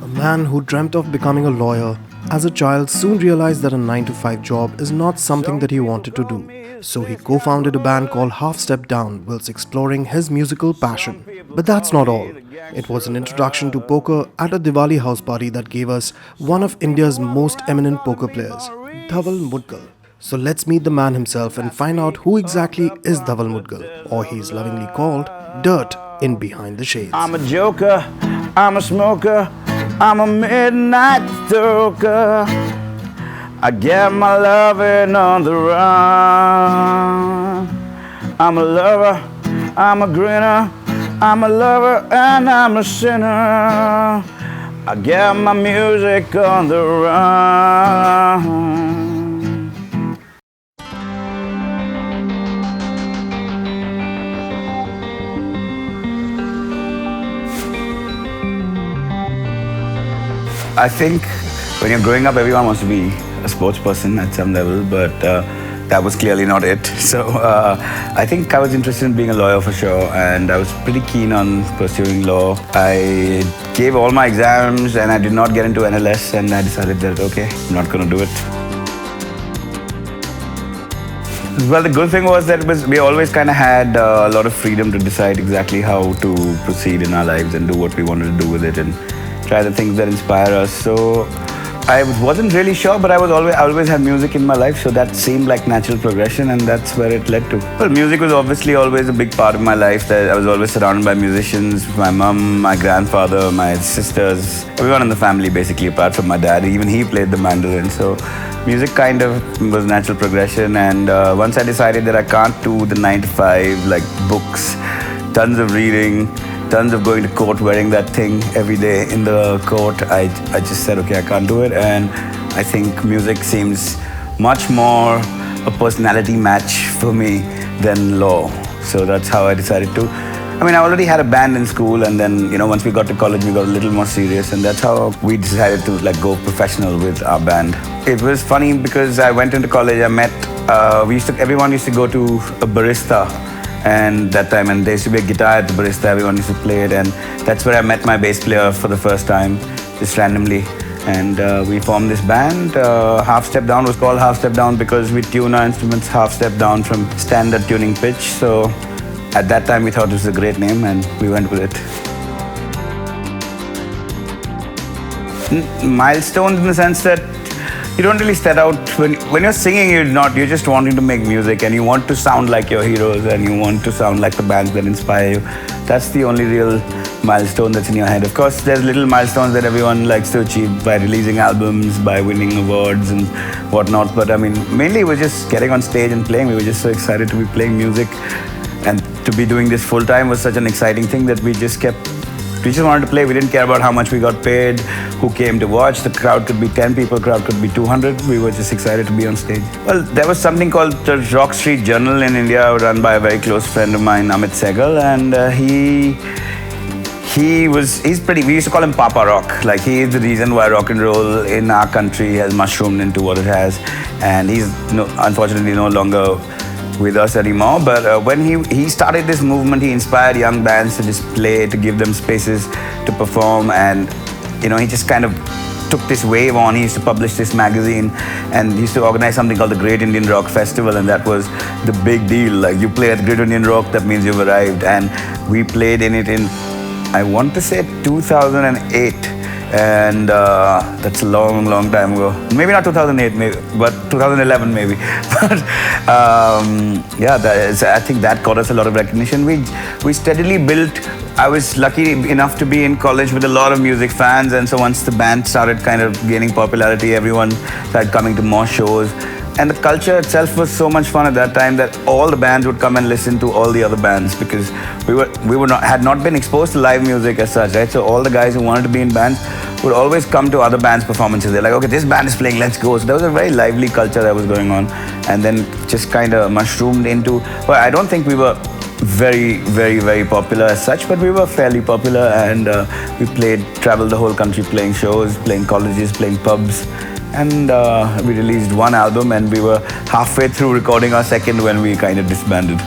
A man who dreamt of becoming a lawyer as a child soon realized that a 9 to 5 job is not something that he wanted to do. So he co founded a band called Half Step Down whilst exploring his musical passion. But that's not all. It was an introduction to poker at a Diwali house party that gave us one of India's most eminent poker players, Dhaval Mudgal. So let's meet the man himself and find out who exactly is Dhaval Mudgal, or he is lovingly called Dirt in Behind the Shades. I'm a joker, I'm a smoker, I'm a midnight stoker. I get my loving on the run. I'm a lover, I'm a grinner, I'm a lover and I'm a sinner. I get my music on the run. I think when you're growing up, everyone wants to be a sports person at some level, but that was clearly not it. So I think I was interested in being a lawyer for sure, and I was pretty keen on pursuing law. I gave all my exams and I did not get into NLS, and I decided that, okay, I'm not going to do it. Well, the good thing was that we always kind of had a lot of freedom to decide exactly how to proceed in our lives and do what we wanted to do with it and try the things that inspire us. So I wasn't really sure, but I always had music in my life, so that seemed like natural progression, and that's where it led to. Well, music was obviously always a big part of my life. That I was always surrounded by musicians. My mum, my grandfather, my sisters, everyone in the family basically, apart from my dad. Even he played the mandolin. So music kind of was natural progression, and once I decided that I can't do the 9 to 5, like books, tons of reading, tons of going to court, wearing that thing every day in the court, I just said, okay, I can't do it. And I think music seems much more a personality match for me than law. So that's how I decided to. I mean, I already had a band in school, and then, you know, once we got to college, we got a little more serious, and that's how we decided to like go professional with our band. It was funny because I went into college, I met, everyone used to go to a barista, and that time, and there used to be a guitar at the barista, everyone used to play it, and that's where I met my bass player for the first time, just randomly. And we formed this band. Half Step Down was called Half Step Down because we tune our instruments half step down from standard tuning pitch. So at that time we thought it was a great name, and we went with it. Milestones in the sense that you don't really set out, when you're singing, you're just wanting to make music, and you want to sound like your heroes, and you want to sound like the bands that inspire you. That's the only real milestone that's in your head. Of course, there's little milestones that everyone likes to achieve by releasing albums, by winning awards and whatnot. But I mean, mainly we're just getting on stage and playing. We were just so excited to be playing music, and to be doing this full time was such an exciting thing that we just wanted to play. We didn't care about how much we got paid, who came to watch. The crowd could be 10 people, crowd could be 200. We were just excited to be on stage. Well, there was something called the Rock Street Journal in India, run by a very close friend of mine, Amit Sehgal, and we used to call him Papa Rock. Like, he is the reason why rock and roll in our country has mushroomed into what it has. And he's unfortunately no longer with us anymore, but when he started this movement, he inspired young bands to just play, to give them spaces to perform, and you know, he just kind of took this wave on. He used to publish this magazine, and he used to organize something called the Great Indian Rock Festival, and that was the big deal. Like, you play at Great Indian Rock, that means you've arrived. And we played in it in, I want to say 2008, and that's a long time ago. Maybe not 2008, maybe, but 2011 maybe. But yeah, I think that got us a lot of recognition. We steadily built. I was lucky enough to be in college with a lot of music fans, and so once the band started kind of gaining popularity, everyone started coming to more shows. And the culture itself was so much fun at that time that all the bands would come and listen to all the other bands, because had not been exposed to live music as such, right? So all the guys who wanted to be in bands would always come to other bands' performances. They're like, okay, this band is playing, let's go. So there was a very lively culture that was going on, and then just kind of mushroomed into, well, I don't think we were very popular as such, but we were fairly popular, and we traveled the whole country playing shows, playing colleges, playing pubs. And we released one album, and we were halfway through recording our second when we kind of disbanded.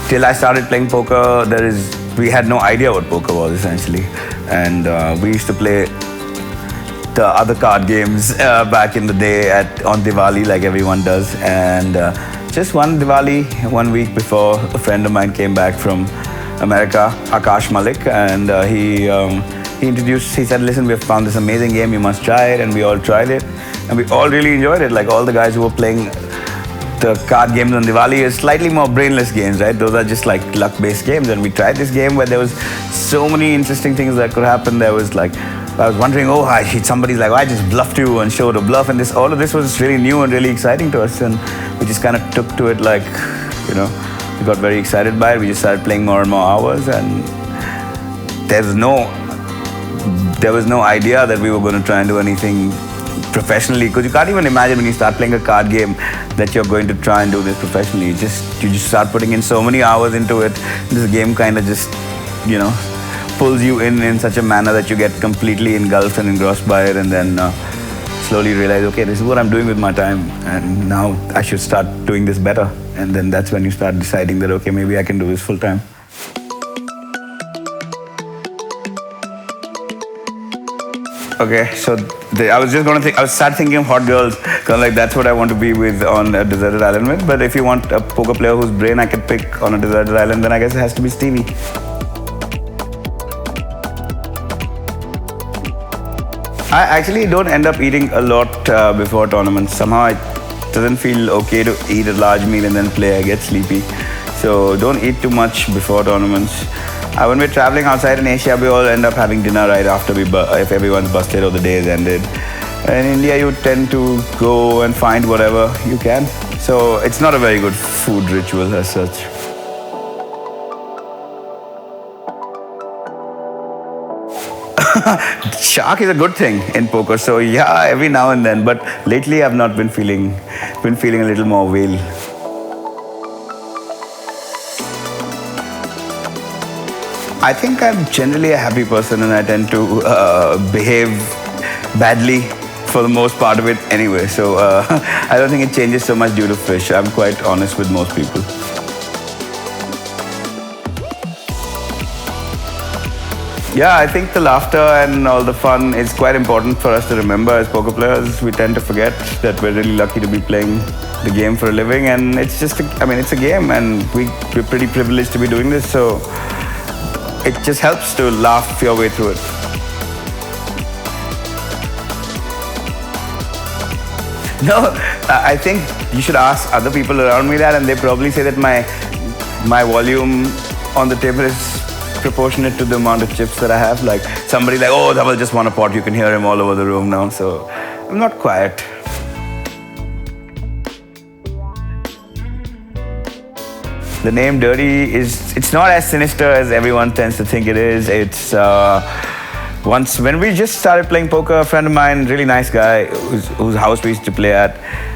Till I started playing poker, there is we had no idea what poker was essentially, and we used to play the other card games back in the day on Diwali, like everyone does. And just one Diwali, 1 week before, a friend of mine came back from America, Akash Malik, and he said, listen, we have found this amazing game, you must try it. And we all tried it, and we all really enjoyed it. Like all the guys who were playing the card games on Diwali is slightly more brainless games, right? Those are just like luck-based games. And we tried this game where there was so many interesting things that could happen. There was like, I was wondering, somebody's like, I just bluffed you and showed a bluff. And all of this was really new and really exciting to us. And we just kind of took to it like, we got very excited by it. We just started playing more and more hours. And there was no idea that we were going to try and do anything professionally, because you can't even imagine when you start playing a card game that you're going to try and do this professionally. You just start putting in so many hours into it. This game kind of just, pulls you in such a manner that you get completely engulfed and engrossed by it, and then slowly realize, okay, this is what I'm doing with my time, and now I should start doing this better. And then that's when you start deciding that, okay, maybe I can do this full time. Okay, so I was start thinking of hot girls, because like that's what I want to be with on a deserted island with. But if you want a poker player whose brain I can pick on a deserted island, then I guess it has to be Stevie. I actually don't end up eating a lot before tournaments. Somehow it doesn't feel okay to eat a large meal and then play. I get sleepy. So don't eat too much before tournaments. When we're traveling outside in Asia, we all end up having dinner right after if everyone's busted or the day is ended. In India, you tend to go and find whatever you can. So it's not a very good food ritual as such. Shark is a good thing in poker, so yeah, every now and then. But lately, I've not been feeling a little more whale. I think I'm generally a happy person, and I tend to behave badly for the most part of it anyway. So I don't think it changes so much due to fish. I'm quite honest with most people. Yeah, I think the laughter and all the fun is quite important for us to remember as poker players. We tend to forget that we're really lucky to be playing the game for a living, and it's just, it's a game, and we're pretty privileged to be doing this, so it just helps to laugh your way through it. No, I think you should ask other people around me that, and they probably say that my volume on the table is proportionate to the amount of chips that I have. Like somebody like, oh, Dhaval just won a pot. You can hear him all over the room now. So I'm not quiet. The name Dirty it's not as sinister as everyone tends to think it is. It's when we just started playing poker, a friend of mine, really nice guy, whose house we used to play at,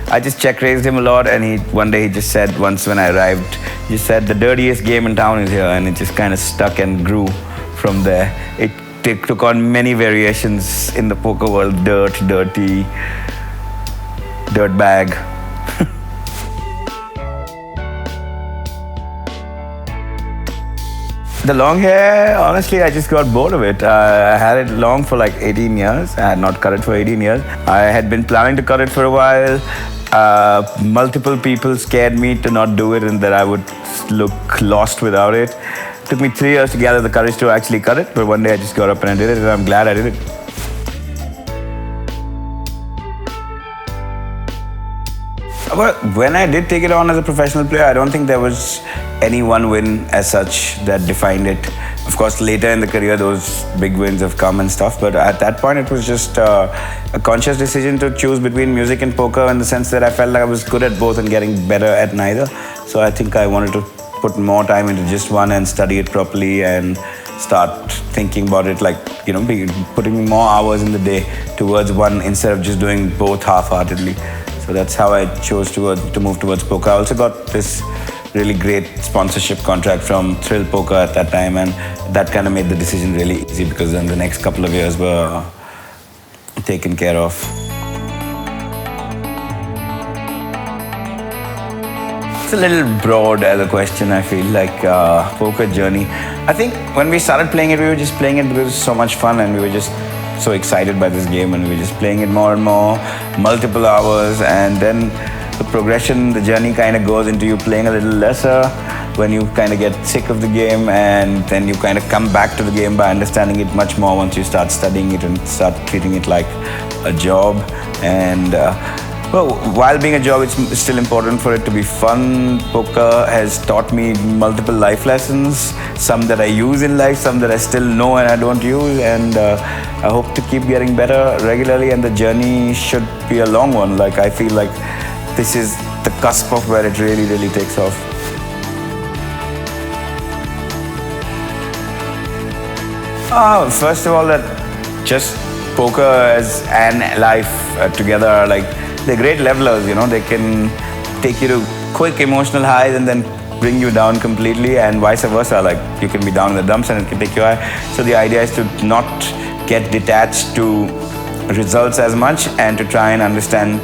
I just check-raised him a lot, and one day he just said, once when I arrived, he said, the dirtiest game in town is here, and it just kind of stuck and grew from there. It took on many variations in the poker world: dirt, dirty, dirt bag. The long hair, honestly, I just got bored of it. I had it long for like 18 years. I had not cut it for 18 years. I had been planning to cut it for a while. Multiple people scared me to not do it and that I would look lost without it. It took me 3 years to gather the courage to actually cut it, but one day I just got up and I did it, and I'm glad I did it. Well, when I did take it on as a professional player, I don't think there was any one win as such that defined it. Of course, later in the career, those big wins have come and stuff, but at that point, it was just a conscious decision to choose between music and poker, in the sense that I felt like I was good at both and getting better at neither. So I think I wanted to put more time into just one and study it properly and start thinking about it, like, putting more hours in the day towards one instead of just doing both half-heartedly. So that's how I chose to move towards poker. I also got this really great sponsorship contract from Thrill Poker at that time, and that kind of made the decision really easy, because then the next couple of years were taken care of. It's a little broad as a question, I feel, like poker journey. I think when we started playing it, we were just playing it because it was so much fun and we were just so excited by this game and we were just playing it more and more, multiple hours, and then the progression, the journey kind of goes into you playing a little lesser when you kind of get sick of the game, and then you kind of come back to the game by understanding it much more once you start studying it and start treating it like a job. And well, while being a job, it's still important for it to be fun. Poker has taught me multiple life lessons, some that I use in life, some that I still know and I don't use, and I hope to keep getting better regularly, and the journey should be a long one. Like, I feel like this is the cusp of where it really, really takes off. First of all, that just poker as and life together are like, they're great levelers, you know. They can take you to quick emotional highs and then bring you down completely, and vice versa. Like, you can be down in the dumps and it can take you high. So the idea is to not get detached to results as much and to try and understand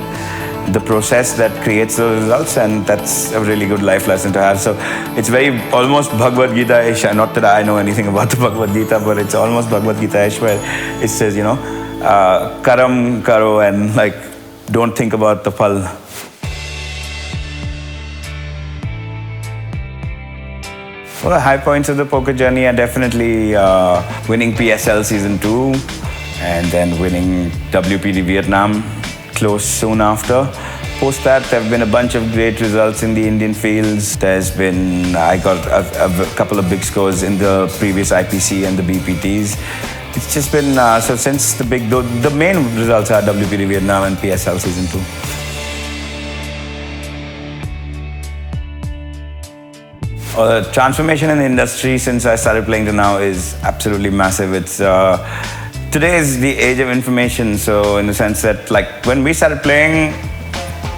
the process that creates those results, and that's a really good life lesson to have. So it's very almost Bhagavad Gita-ish. Not that I know anything about the Bhagavad Gita, but it's almost Bhagavad Gita-ish, where it says, you know, karam karo, and like, don't think about the phal. Well, the high points of the poker journey are definitely winning PSL Season 2 and then winning WPD Vietnam close soon after. Post that, there have been a bunch of great results in the Indian fields. I got a couple of big scores in the previous IPC and the BPTs. It's just been, so since the main results are WPD Vietnam and PSL Season 2. The transformation in the industry since I started playing to now is absolutely massive. It's today is the age of information, so in the sense that, like, when we started playing,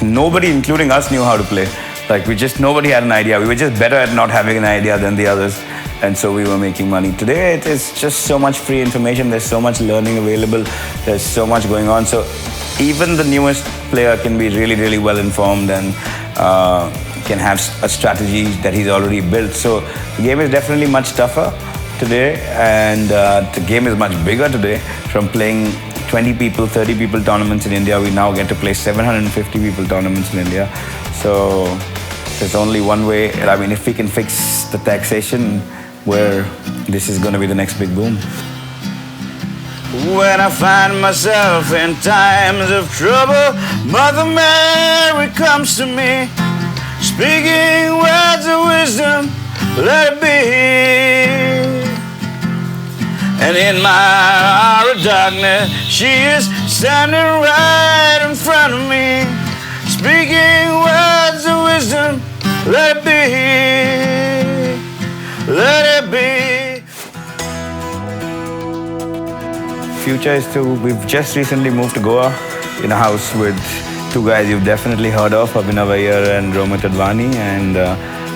nobody, including us, knew how to play. Like, nobody had an idea. We were just better at not having an idea than the others, and so we were making money. Today, it is just so much free information. There's so much learning available. There's so much going on. So even the newest player can be really, really well informed and can have a strategy that he's already built. So the game is definitely much tougher today, and the game is much bigger today. From playing 20 people, 30 people tournaments in India, we now get to play 750 people tournaments in India. So there's only one way. I mean, if we can fix the taxation, where this is going to be the next big boom. When I find myself in times of trouble, Mother Mary comes to me, speaking words of wisdom, let it be. And in my hour of darkness, she is standing right in front of me, speaking words of wisdom, let it be, let it be. Future is we've just recently moved to Goa in a house with two guys you've definitely heard of, Abhinav Iyer and Romit Advani, and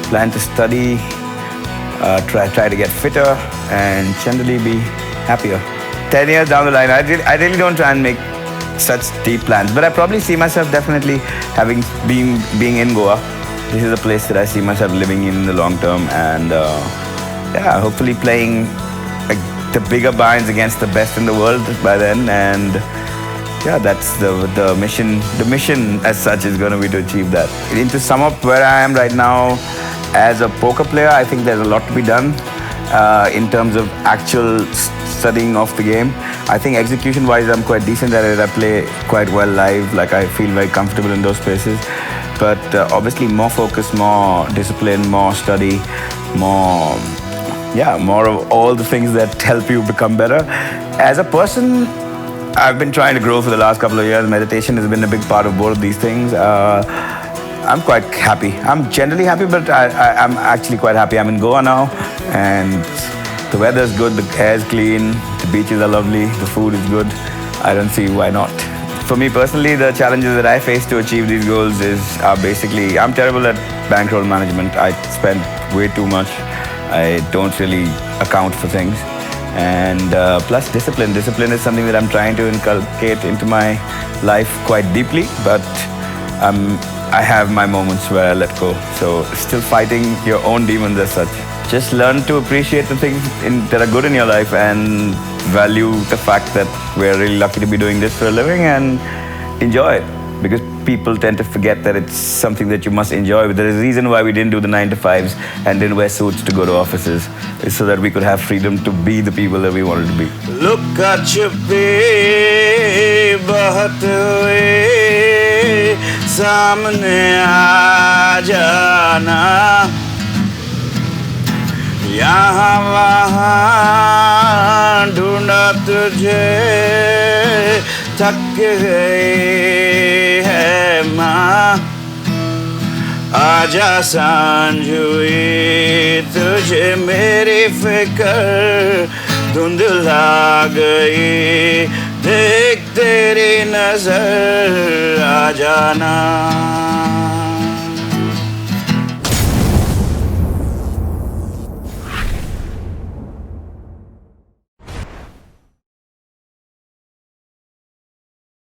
plan to study, try to get fitter, and generally be happier. 10 years down the line, I really don't try and make such deep plans, but I probably see myself definitely being in Goa. This is a place that I see myself living in the long term, and yeah, hopefully playing the bigger binds against the best in the world by then, and yeah, that's the mission. The mission as such is going to be to achieve that. And to sum up where I am right now as a poker player, I think there's a lot to be done in terms of actual studying of the game. I think execution-wise, I'm quite decent at it. I play quite well live. Like, I feel very comfortable in those spaces. But obviously, more focus, more discipline, more study, more of all the things that help you become better. As a person, I've been trying to grow for the last couple of years. Meditation has been a big part of both of these things. I'm quite happy. I'm generally happy, but I'm actually quite happy. I'm in Goa now, and the weather's good, the air's clean, the beaches are lovely, the food is good. I don't see why not. For me personally, the challenges that I face to achieve these goals are basically, I'm terrible at bankroll management. I spend way too much. I don't really account for things. And plus discipline. Discipline is something that I'm trying to inculcate into my life quite deeply, but I have my moments where I let go. So still fighting your own demons as such. just learn to appreciate the things that are good in your life and value the fact that we're really lucky to be doing this for a living and enjoy it. Because people tend to forget that it's something that you must enjoy. There is a reason why we didn't do the 9 to 5s and didn't wear suits to go to offices. It's so that we could have freedom to be the people that we wanted to be. Look at chupe bahat hue samne aa jana yahan wahan ढूंढा तुझे थक गई है माँ आजा सांझ हुई तुझे मेरी फिक्र धुंधला गई देख तेरी नजर आ जाना